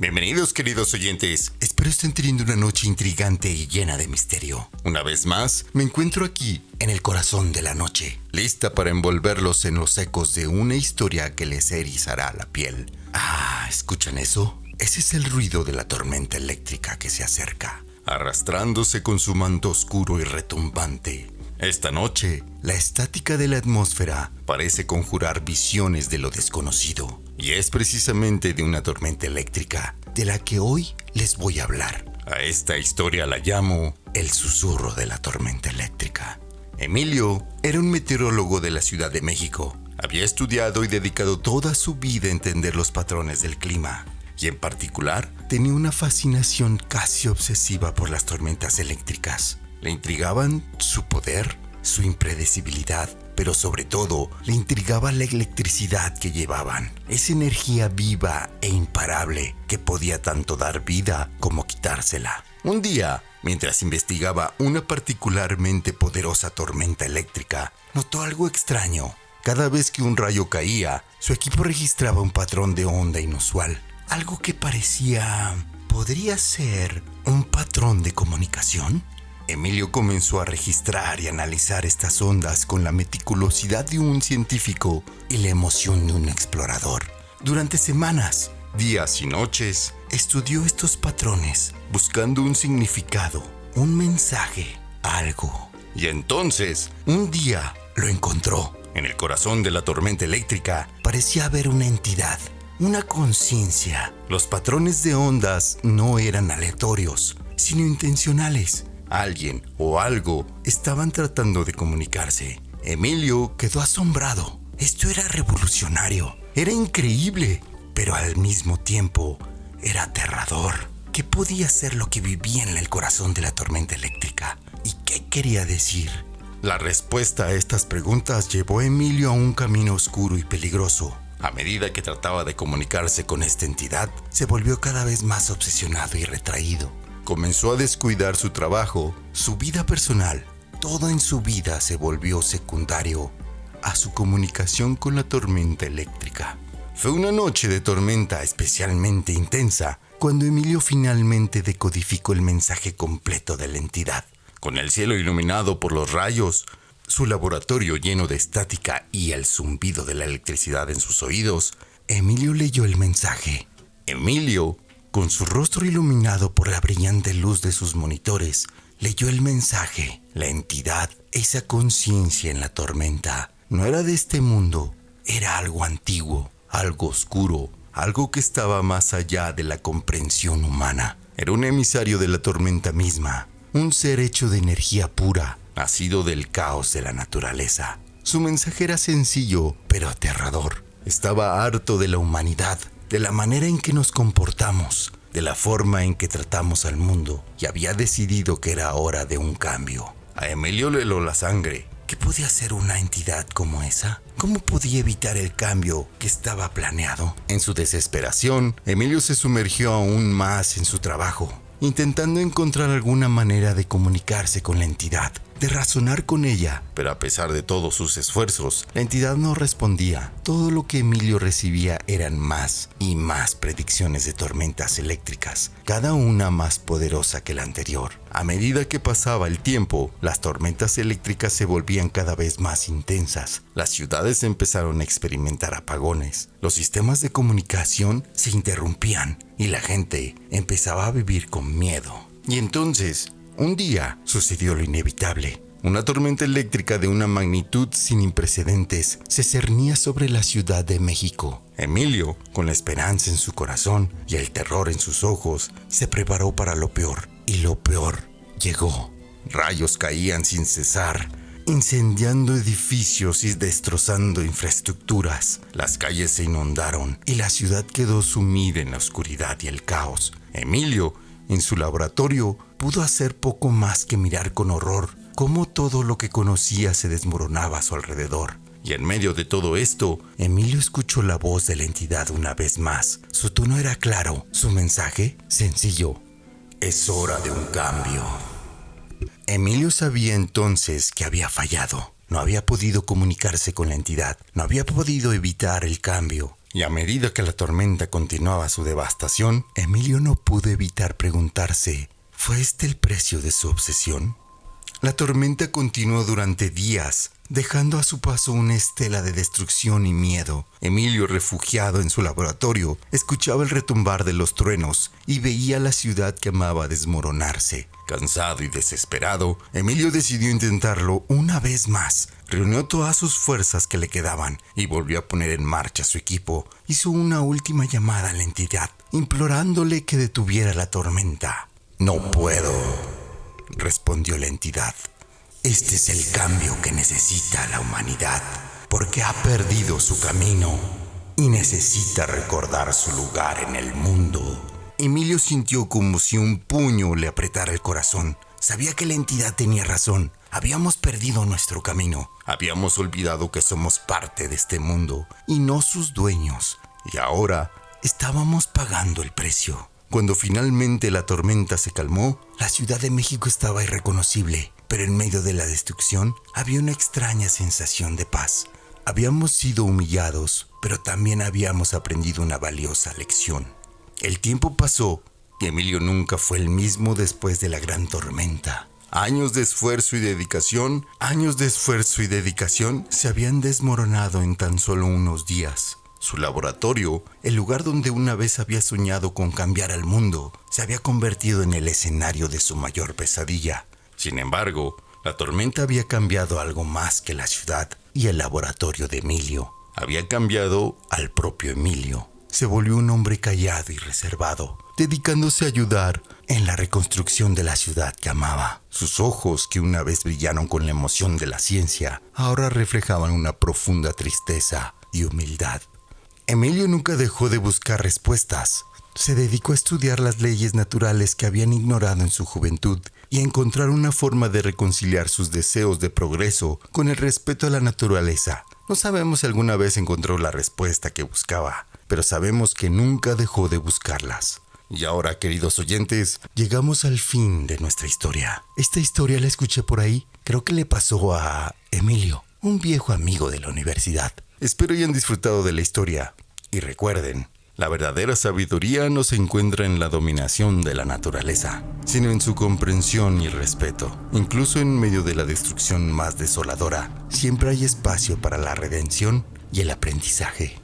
Bienvenidos, queridos oyentes. Espero estén teniendo una noche intrigante y llena de misterio. Una vez más, me encuentro aquí, en el corazón de la noche, lista para envolverlos en los ecos de una historia que les erizará la piel. ¿Escuchan eso? Ese es el ruido de la tormenta eléctrica que se acerca, arrastrándose con su manto oscuro y retumbante. Esta noche, la estática de la atmósfera parece conjurar visiones de lo desconocido. Y es precisamente de una tormenta eléctrica de la que hoy les voy a hablar. A esta historia la llamo El susurro de la tormenta eléctrica. Emilio era un meteorólogo de la Ciudad de México. Había estudiado y dedicado toda su vida a entender los patrones del clima. Y en particular, tenía una fascinación casi obsesiva por las tormentas eléctricas. Le intrigaban su poder, su impredecibilidad, pero sobre todo le intrigaba la electricidad que llevaban. Esa energía viva e imparable que podía tanto dar vida como quitársela. Un día, mientras investigaba una particularmente poderosa tormenta eléctrica, notó algo extraño. Cada vez que un rayo caía, su equipo registraba un patrón de onda inusual. Algo que ¿podría ser un patrón de comunicación? Emilio comenzó a registrar y analizar estas ondas con la meticulosidad de un científico y la emoción de un explorador. Durante semanas, días y noches, estudió estos patrones, buscando un significado, un mensaje, algo. Y entonces, un día, lo encontró. En el corazón de la tormenta eléctrica parecía haber una entidad, una conciencia. Los patrones de ondas no eran aleatorios, sino intencionales. Alguien o algo estaban tratando de comunicarse. Emilio quedó asombrado. Esto era revolucionario, era increíble, pero al mismo tiempo era aterrador. ¿Qué podía ser lo que vivía en el corazón de la tormenta eléctrica? ¿Y qué quería decir? La respuesta a estas preguntas llevó a Emilio a un camino oscuro y peligroso. A medida que trataba de comunicarse con esta entidad, se volvió cada vez más obsesionado y retraído. Comenzó a descuidar su trabajo, su vida personal. Todo en su vida se volvió secundario a su comunicación con la tormenta eléctrica. Fue una noche de tormenta especialmente intensa cuando Emilio finalmente decodificó el mensaje completo de la entidad. Con el cielo iluminado por los rayos, su laboratorio lleno de estática y el zumbido de la electricidad en sus oídos, Emilio leyó el mensaje. Emilio, con su rostro iluminado por la brillante luz de sus monitores, leyó el mensaje. La entidad, esa conciencia en la tormenta, no era de este mundo. Era algo antiguo, algo oscuro, algo que estaba más allá de la comprensión humana. Era un emisario de la tormenta misma, un ser hecho de energía pura, nacido del caos de la naturaleza. Su mensaje era sencillo, pero aterrador. Estaba harto de la humanidad, de la manera en que nos comportamos, de la forma en que tratamos al mundo, y había decidido que era hora de un cambio. A Emilio le heló la sangre. ¿Qué podía hacer una entidad como esa? ¿Cómo podía evitar el cambio que estaba planeado? En su desesperación, Emilio se sumergió aún más en su trabajo, intentando encontrar alguna manera de comunicarse con la entidad, de razonar con ella. Pero a pesar de todos sus esfuerzos, la entidad no respondía. Todo lo que Emilio recibía eran más y más predicciones de tormentas eléctricas, cada una más poderosa que la anterior. A medida que pasaba el tiempo, las tormentas eléctricas se volvían cada vez más intensas. Las ciudades empezaron a experimentar apagones. Los sistemas de comunicación se interrumpían y la gente empezaba a vivir con miedo. Y entonces, un día sucedió lo inevitable. Una tormenta eléctrica de una magnitud sin precedentes se cernía sobre la Ciudad de México. Emilio, con la esperanza en su corazón y el terror en sus ojos, se preparó para lo peor. Y lo peor llegó. Rayos caían sin cesar, incendiando edificios y destrozando infraestructuras. Las calles se inundaron y la ciudad quedó sumida en la oscuridad y el caos. Emilio, en su laboratorio, pudo hacer poco más que mirar con horror cómo todo lo que conocía se desmoronaba a su alrededor. Y en medio de todo esto, Emilio escuchó la voz de la entidad una vez más. Su tono era claro, su mensaje sencillo. Es hora de un cambio. Emilio sabía entonces que había fallado. No había podido comunicarse con la entidad, no había podido evitar el cambio. Y a medida que la tormenta continuaba su devastación, Emilio no pudo evitar preguntarse, ¿fue este el precio de su obsesión? La tormenta continuó durante días, dejando a su paso una estela de destrucción y miedo. Emilio, refugiado en su laboratorio, escuchaba el retumbar de los truenos y veía la ciudad que amaba desmoronarse. Cansado y desesperado, Emilio decidió intentarlo una vez más. Reunió todas sus fuerzas que le quedaban y volvió a poner en marcha su equipo. Hizo una última llamada a la entidad, implorándole que detuviera la tormenta. «No puedo», respondió la entidad. «Este es el cambio que necesita la humanidad, porque ha perdido su camino y necesita recordar su lugar en el mundo». Emilio sintió como si un puño le apretara el corazón. Sabía que la entidad tenía razón. Habíamos perdido nuestro camino. Habíamos olvidado que somos parte de este mundo y no sus dueños. Y ahora estábamos pagando el precio. Cuando finalmente la tormenta se calmó, la Ciudad de México estaba irreconocible, pero en medio de la destrucción había una extraña sensación de paz. Habíamos sido humillados, pero también habíamos aprendido una valiosa lección. El tiempo pasó y Emilio nunca fue el mismo después de la gran tormenta. Años de esfuerzo y dedicación se habían desmoronado en tan solo unos días. Su laboratorio, el lugar donde una vez había soñado con cambiar al mundo, se había convertido en el escenario de su mayor pesadilla. Sin embargo, la tormenta había cambiado algo más que la ciudad y el laboratorio de Emilio. Había cambiado al propio Emilio. Se volvió un hombre callado y reservado, dedicándose a ayudar en la reconstrucción de la ciudad que amaba. Sus ojos, que una vez brillaron con la emoción de la ciencia, ahora reflejaban una profunda tristeza y humildad. Emilio nunca dejó de buscar respuestas. Se dedicó a estudiar las leyes naturales que habían ignorado en su juventud y a encontrar una forma de reconciliar sus deseos de progreso con el respeto a la naturaleza. No sabemos si alguna vez encontró la respuesta que buscaba, pero sabemos que nunca dejó de buscarlas. Y ahora, queridos oyentes, llegamos al fin de nuestra historia. Esta historia la escuché por ahí. Creo que le pasó a Emilio, un viejo amigo de la universidad. Espero hayan disfrutado de la historia. Y recuerden, la verdadera sabiduría no se encuentra en la dominación de la naturaleza, sino en su comprensión y respeto. Incluso en medio de la destrucción más desoladora, siempre hay espacio para la redención y el aprendizaje.